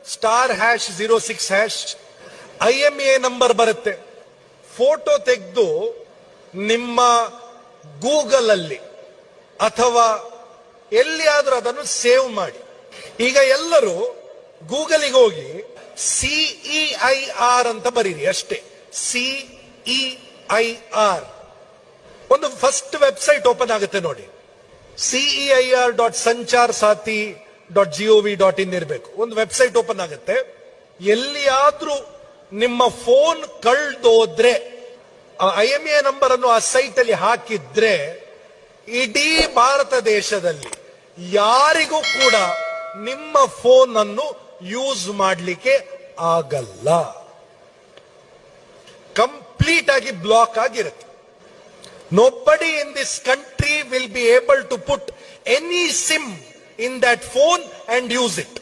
*#06# IMEI number ಬರುತ್ತೆ. Photo ತೆಗೆದು ನಿಮ್ಮ ಗೂಗಲ್ ಅಲ್ಲಿ ಅಥವಾ ಎಲ್ಲಿಯಾದ್ರೂ ಅದನ್ನು ಸೇವ್ ಮಾಡಿ. ಈಗ ಎಲ್ಲರೂ ಗೂಗಲ್ಗೆ ಹೋಗಿ CEIR ಅಂತ ಬರೀರಿ ಅಷ್ಟೇ. CEIR ಒಂದು ಫಸ್ಟ್ ವೆಬ್ಸೈಟ್ ಓಪನ್ ಆಗುತ್ತೆ ನೋಡಿ. CEIR.sancharsati.gov.in ಇರಬೇಕು. ಒಂದು ವೆಬ್ಸೈಟ್ ಓಪನ್ ಆಗುತ್ತೆ. ಎಲ್ಲಿಯಾದ್ರೂ ನಿಮ್ಮ ಫೋನ್ ಕಳ್ದೋದ್ರೆ IMEI ನಂಬರ್ ಅನ್ನು ಆ ಸೈಟ್ ಅಲ್ಲಿ ಹಾಕಿದ್ರೆ ಇಡೀ ಭಾರತ ದೇಶದಲ್ಲಿ ಯಾರಿಗೂ ಕೂಡ ನಿಮ್ಮ ಫೋನ್ ಅನ್ನು ಯೂಸ್ ಮಾಡಲಿಕ್ಕೆ ಆಗಲ್ಲ. ಕಂಪ್ಲೀಟ್ ಆಗಿ ಬ್ಲಾಕ್ ಆಗಿರುತ್ತೆ. Nobody in this country will be able to put any SIM in that phone and use it.